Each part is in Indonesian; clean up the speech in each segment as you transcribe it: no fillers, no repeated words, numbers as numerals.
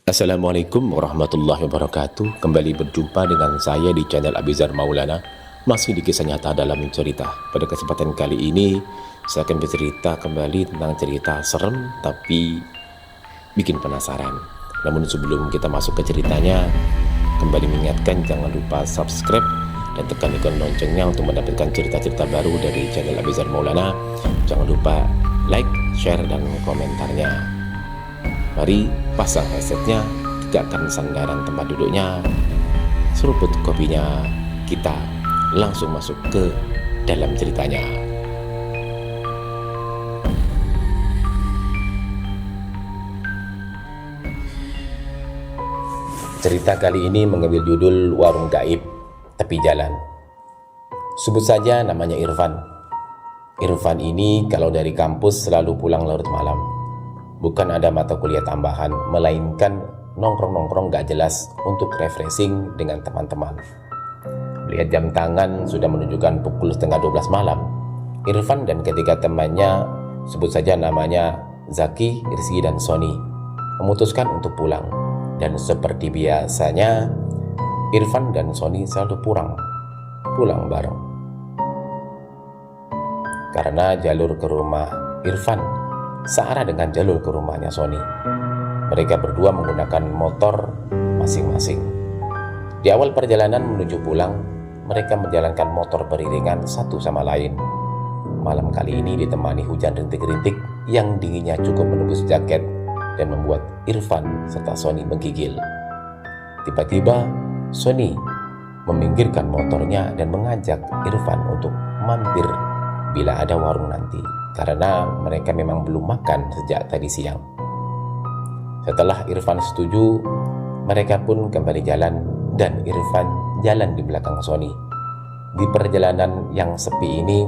Assalamualaikum warahmatullahi wabarakatuh. Kembali berjumpa dengan saya di channel Abizar Maulana. Masih di kisah nyata dalam cerita. Pada kesempatan kali ini saya akan bercerita kembali tentang cerita serem tapi bikin penasaran. Namun sebelum kita masuk ke ceritanya, kembali mengingatkan jangan lupa subscribe dan tekan ikon loncengnya untuk mendapatkan cerita-cerita baru dari channel Abizar Maulana. Jangan lupa like, share, dan komentarnya. Mari pasang headsetnya, tegakkan sandaran tempat duduknya, seruput kopinya, kita langsung masuk ke dalam ceritanya. Cerita kali ini mengambil judul Warung Gaib Tepi Jalan. Sebut saja namanya Irfan. Irfan ini kalau dari kampus selalu pulang larut malam. Bukan ada mata kuliah tambahan, melainkan nongkrong-nongkrong gak jelas untuk refreshing dengan teman-teman. Lihat jam tangan sudah menunjukkan pukul 11:30 malam. Irfan dan ketiga temannya, sebut saja namanya Zaki, Rizky, dan Sony, memutuskan untuk pulang. Dan seperti biasanya, Irfan dan Sony selalu pulang bareng. Karena jalur ke rumah Irfan searah dengan jalur ke rumahnya Sony. Mereka berdua menggunakan motor masing-masing. Di awal perjalanan menuju pulang, mereka menjalankan motor beriringan satu sama lain. Malam kali ini ditemani hujan rintik-rintik yang dinginnya cukup menembus jaket dan membuat Irfan serta Sony menggigil. Tiba-tiba Sony meminggirkan motornya dan mengajak Irfan untuk mampir bila ada warung nanti, karena mereka memang belum makan sejak tadi siang. Setelah Irfan setuju, mereka pun kembali jalan dan Irfan jalan di belakang Sony. Di perjalanan yang sepi ini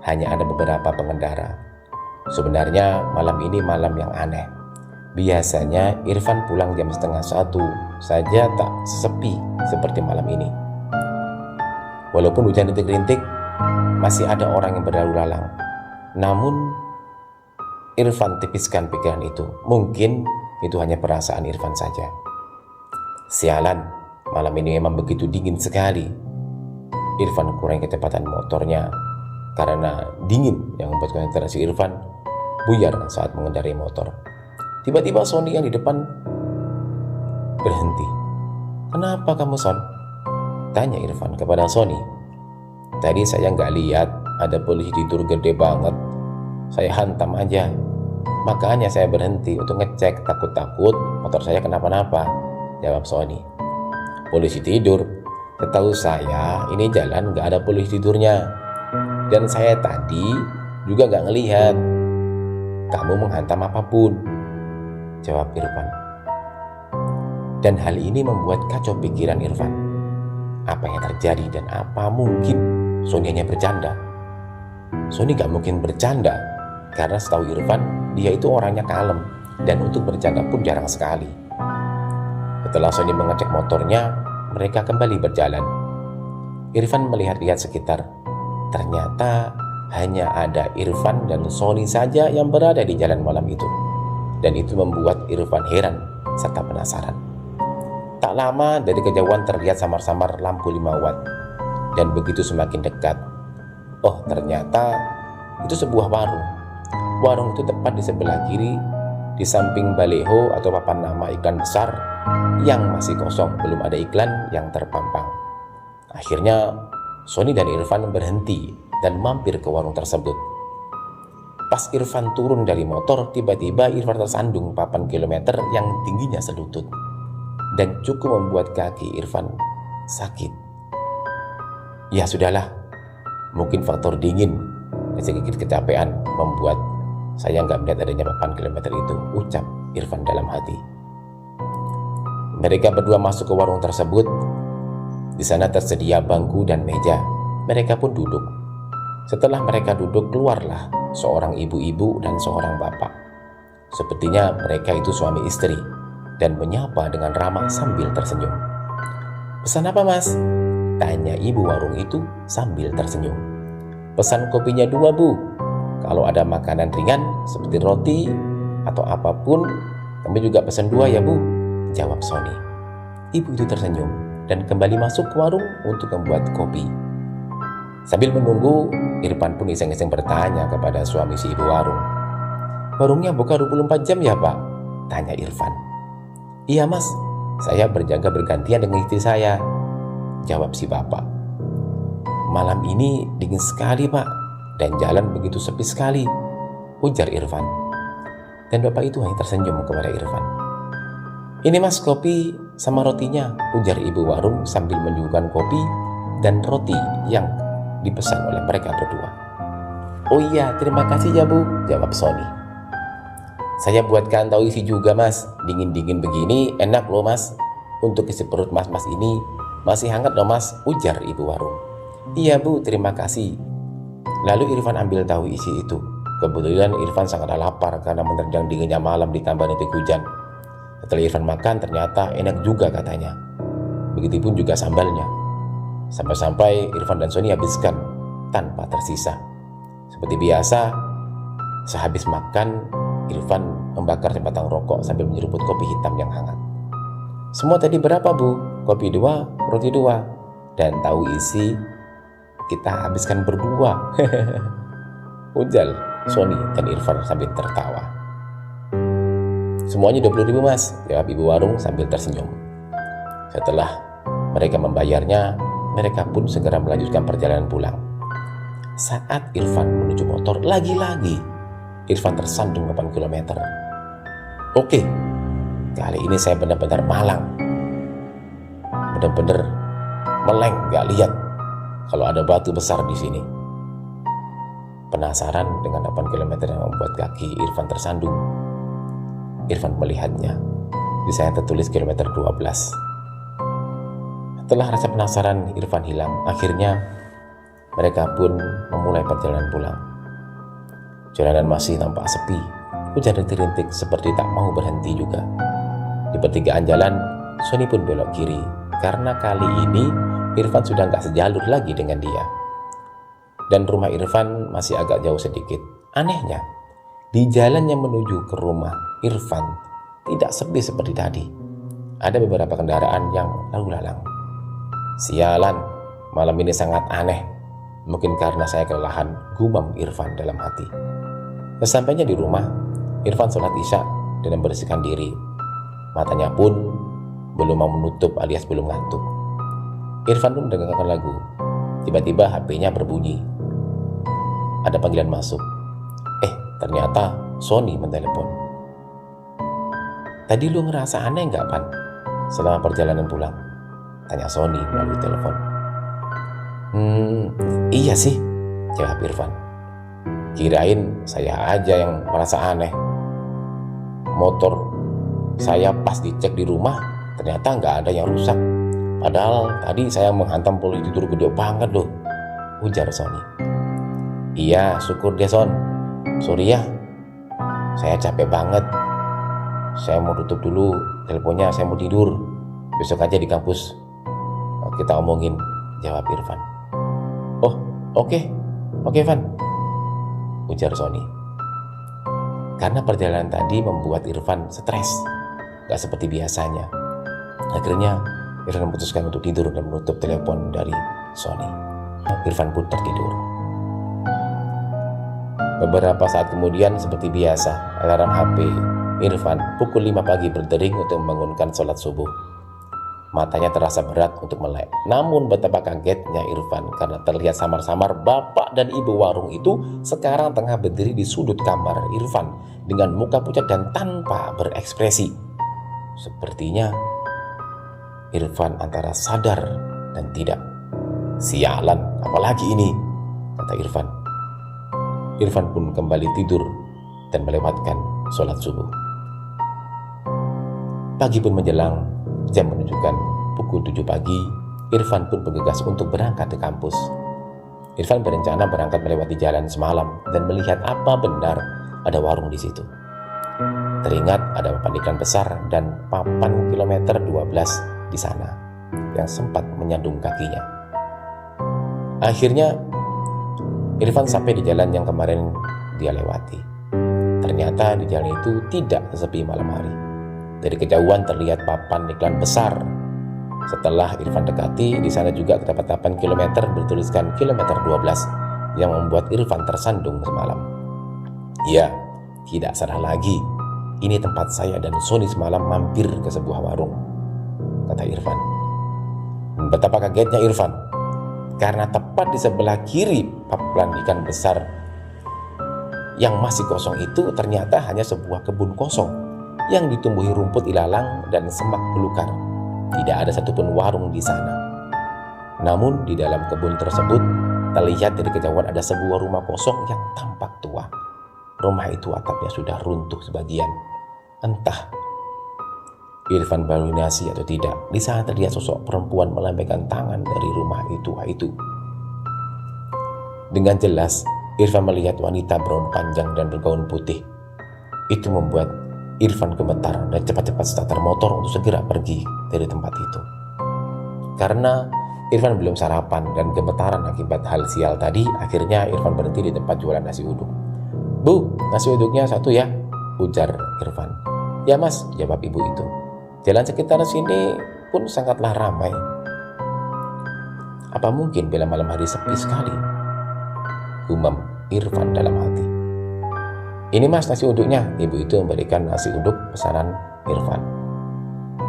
hanya ada beberapa pengendara. Sebenarnya malam ini malam yang aneh. Biasanya Irfan pulang jam 12:30 saja tak sepi seperti malam ini. Walaupun hujan rintik-rintik, masih ada orang yang berlalu lalang. Namun Irfan tipiskan pikiran itu. Mungkin itu hanya perasaan Irfan saja. Sialan, malam ini memang begitu dingin sekali. Irfan kurangi kecepatan motornya karena dingin yang membuat konsentrasi Irfan buyar saat mengendarai motor. Tiba-tiba Sony yang di depan berhenti. "Kenapa kamu, Son?" tanya Irfan kepada Sony. "Tadi saya nggak lihat ada polisi tidur gede banget. Saya hantam aja. Makanya saya berhenti untuk ngecek, takut-takut motor saya kenapa-napa," jawab Sony. "Polisi tidur? Setahu saya ini jalan nggak ada polisi tidurnya. Dan saya tadi juga nggak ngelihat kamu menghantam apapun," jawab Irfan. Dan hal ini membuat kacau pikiran Irfan. Apa yang terjadi dan apa mungkin Sony hanya bercanda? Sony gak mungkin bercanda, karena setahu Irfan dia itu orangnya kalem dan untuk bercanda pun jarang sekali. Setelah Sony mengecek motornya, mereka kembali berjalan. Irfan melihat-lihat sekitar. Ternyata hanya ada Irfan dan Sony saja yang berada di jalan malam itu. Dan itu membuat Irfan heran serta penasaran. Tak lama dari kejauhan terlihat samar-samar lampu 5 watt. Dan begitu semakin dekat, oh ternyata itu sebuah warung. Warung itu tepat di sebelah kiri, di samping baleho atau papan nama iklan besar yang masih kosong, belum ada iklan yang terpampang. Akhirnya Sony dan Irfan berhenti dan mampir ke warung tersebut. Pas Irfan turun dari motor, tiba-tiba Irfan tersandung papan kilometer yang tingginya selutut dan cukup membuat kaki Irfan sakit. Ya sudahlah, mungkin faktor dingin dan sedikit kecapean membuat saya nggak melihat adanya papan kilometer itu, ucap Irfan dalam hati. Mereka berdua masuk ke warung tersebut. Di sana tersedia bangku dan meja. Mereka pun duduk. Setelah mereka duduk, keluarlah seorang ibu-ibu dan seorang bapak. Sepertinya mereka itu suami istri dan menyapa dengan ramah sambil tersenyum. "Pesan apa, Mas?" tanya ibu warung itu sambil tersenyum. "Pesan kopinya 2, Bu. Kalau ada makanan ringan seperti roti atau apapun, kami juga pesan 2 ya, Bu," jawab Sony. Ibu itu tersenyum dan kembali masuk ke warung untuk membuat kopi. Sambil menunggu, Irfan pun iseng-iseng bertanya kepada suami si ibu warung. "Warungnya buka 24 jam ya, Pak?" tanya Irfan. "Iya, Mas. Saya berjaga bergantian dengan istri saya," jawab si bapak. "Malam ini dingin sekali, Pak, dan jalan begitu sepi sekali," ujar Irfan. Dan bapak itu hanya tersenyum kepada Irfan. "Ini, Mas, kopi sama rotinya," ujar ibu warung sambil menyuguhkan kopi dan roti yang dipesan oleh mereka berdua. "Oh iya, terima kasih ya, Bu," jawab Sony. "Saya buatkan tahu isi juga, Mas. Dingin-dingin begini enak loh, Mas. Untuk isi perut mas-mas ini masih hangat loh, Mas," ujar ibu warung. "Iya, Bu, terima kasih." Lalu Irfan ambil tahu isi itu. Kebetulan Irfan sangat lapar karena menerjang dinginnya malam ditambah nitik hujan. Setelah Irfan makan, ternyata enak juga katanya. Begitupun juga sambalnya. Sampai-sampai Irfan dan Sony habiskan tanpa tersisa. Seperti biasa, sehabis makan, Irfan membakar sebatang rokok sambil menyeruput kopi hitam yang hangat. "Semua tadi berapa, Bu?" "Kopi 2, roti 2, dan tahu isi kita habiskan berdua," ujar Sony dan Irfan sambil tertawa. "Semuanya 20.000, Mas," jawab ibu warung sambil tersenyum. Setelah mereka membayarnya, mereka pun segera melanjutkan perjalanan pulang. Saat Irfan menuju motor, lagi-lagi Irfan tersandung 8 km. "Oke, kali ini saya benar-benar malang. Benar-benar meleng, gak lihat kalau ada batu besar di sini." Penasaran dengan 8 km yang membuat kaki Irfan tersandung, Irfan melihatnya. Di sana tertulis kilometer 12. Setelah rasa penasaran Irfan hilang, akhirnya mereka pun memulai perjalanan pulang. Jalanan masih tampak sepi, hujan rintik-rintik seperti tak mau berhenti juga. Di pertigaan jalan, Sony pun belok kiri, karena kali ini Irfan sudah gak sejalur lagi dengan dia. Dan rumah Irfan masih agak jauh sedikit. Anehnya, di jalan yang menuju ke rumah Irfan tidak sepi seperti tadi. Ada beberapa kendaraan yang lalu lalang. "Sialan, malam ini sangat aneh. Mungkin karena saya kelelahan," gumam Irfan dalam hati. Sesampainya di rumah, Irfan sholat isya dan membersihkan diri. Matanya pun belum mau menutup alias belum ngantuk. Irfan pun mendengarkan lagu. Tiba-tiba HP-nya berbunyi. Ada panggilan masuk. Ternyata Sony mentelepon. "Tadi lu ngerasa aneh gak, Pan, selama perjalanan pulang?" tanya Sony melalui telepon. Iya sih," jawab Irfan. "Kirain saya aja yang merasa aneh. Motor saya pas dicek di rumah, ternyata nggak ada yang rusak. Padahal tadi saya menghantam polisi tidur gede banget loh," ujar Sony. "Iya, syukur deh, Son. Sorry ya, saya capek banget. Saya mau tutup dulu teleponnya, saya mau tidur. Besok aja di kampus kita omongin," jawab Irfan. "Oh, oke, Van," ujar Sony. Karena perjalanan tadi membuat Irfan stres, gak seperti biasanya. Akhirnya Irfan memutuskan untuk tidur dan menutup telepon dari Sony. Irfan pun tertidur. Beberapa saat kemudian, seperti biasa, alarm HP Irfan pukul 5 pagi berdering untuk membangunkan sholat subuh. Matanya terasa berat untuk melek. Namun betapa kagetnya Irfan karena terlihat samar-samar bapak dan ibu warung itu sekarang tengah berdiri di sudut kamar Irfan dengan muka pucat dan tanpa berekspresi. Sepertinya Irfan antara sadar dan tidak. "Sialan, apalagi ini?" kata Irfan. Irfan pun kembali tidur dan melewatkan sholat subuh. Pagi pun menjelang, jam menunjukkan pukul 7 pagi. Irfan pun bergegas untuk berangkat ke kampus. Irfan berencana berangkat melewati jalan semalam dan melihat apa benar ada warung di situ. Teringat ada papan iklan besar dan papan kilometer 12 di sana yang sempat menyandung kakinya. Akhirnya Irfan sampai di jalan yang kemarin dia lewati. Ternyata di jalan itu tidak sesepi malam hari. Dari kejauhan terlihat papan iklan besar. Setelah Irfan dekati, di sana juga terdapat papan kilometer bertuliskan kilometer 12 yang membuat Irfan tersandung semalam. Ya, tidak salah lagi. Ini tempat saya dan Sony semalam mampir ke sebuah warung, kata Irfan. Betapa kagetnya Irfan, karena tepat di sebelah kiri papan ikan besar yang masih kosong itu ternyata hanya sebuah kebun kosong yang ditumbuhi rumput ilalang dan semak belukar. Tidak ada satupun warung di sana. Namun di dalam kebun tersebut terlihat dari kejauhan ada sebuah rumah kosong yang tampak tua. Rumah itu atapnya sudah runtuh sebagian. Entah Irfan berhalusinasi atau tidak, di sana terlihat sosok perempuan melambaikan tangan dari rumah itu. Dengan jelas Irfan melihat wanita berambut panjang dan bergaun putih. Itu membuat Irfan gemetar dan cepat-cepat starter motor untuk segera pergi dari tempat itu. Karena Irfan belum sarapan dan gemetaran akibat hal sial tadi, akhirnya Irfan berhenti di tempat jualan nasi uduk. "Bu, nasi uduknya satu ya," ujar Irfan. "Ya mas," jawab ibu itu. "Jalan sekitar sini pun sangatlah ramai. Apa mungkin bila malam hari sepi sekali?" gumam Irfan dalam hati. "Ini mas nasi uduknya," ibu itu memberikan nasi uduk pesanan Irfan.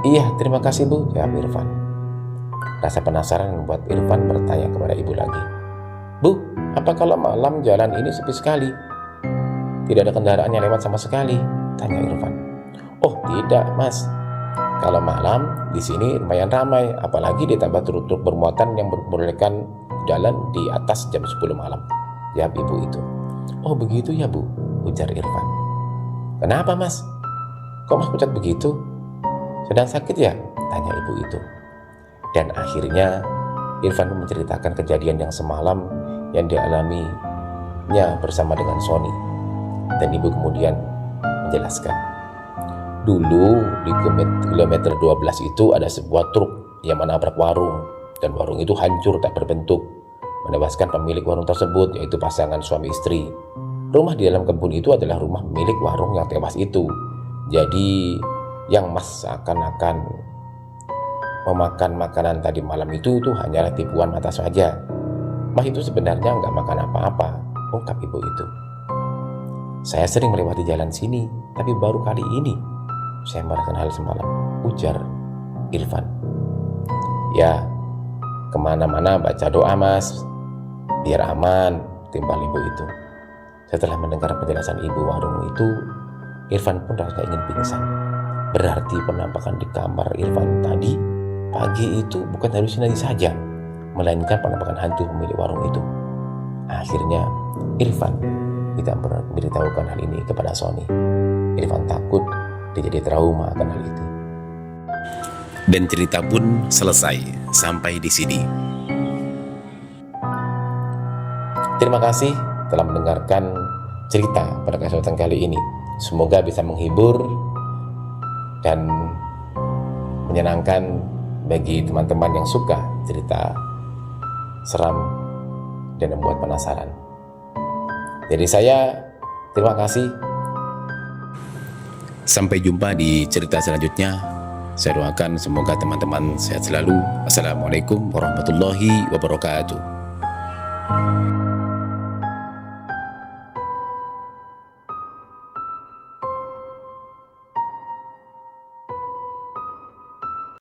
"Iya, terima kasih bu," jawab Irfan. Rasa penasaran membuat Irfan bertanya kepada ibu lagi. "Bu, apa kalau malam jalan ini sepi sekali? Tidak ada kendaraan yang lewat sama sekali?" tanya Irfan. "Oh tidak mas, kalau malam di sini lumayan ramai, apalagi ditambah truk-truk bermuatan yang memperbolehkan jalan di atas jam 10 malam, jawab ibu itu. "Oh begitu ya bu," ujar Irfan. "Kenapa mas? Kok mas pucat begitu? Sedang sakit ya?" tanya ibu itu. Dan akhirnya Irfan menceritakan kejadian yang semalam yang dialaminya bersama dengan Sony. Dan ibu kemudian menjelaskan, dulu di kilometer 12 itu ada sebuah truk yang menabrak warung, dan warung itu hancur tak berbentuk, menewaskan pemilik warung tersebut, yaitu pasangan suami istri. Rumah di dalam kebun itu adalah rumah milik warung yang tewas itu. Jadi yang mas akan memakan makanan tadi malam itu hanyalah tipuan mata saja. Mas itu sebenarnya nggak makan apa-apa, ungkap ibu itu. "Saya sering melewati jalan sini, tapi baru kali ini saya merasakan hal semalam," ujar Irfan. "Ya, kemana-mana baca doa mas, biar aman," timbal ibu itu. Setelah mendengar penjelasan ibu warung itu, Irfan pun rasanya ingin pingsan. Berarti penampakan di kamar Irfan tadi pagi itu bukan halusinasi saja, melainkan penampakan hantu pemilik warung itu. Akhirnya Irfan tidak pernah memberitahukan hal ini kepada Sony. Irfan takut dia jadi trauma akan hal itu. Dan cerita pun selesai sampai di sini. Terima kasih telah mendengarkan cerita pada kesempatan kali ini. Semoga bisa menghibur dan menyenangkan bagi teman-teman yang suka cerita seram dan membuat penasaran. Jadi saya terima kasih. Sampai jumpa di cerita selanjutnya. Saya doakan semoga teman-teman sehat selalu. Assalamualaikum warahmatullahi wabarakatuh.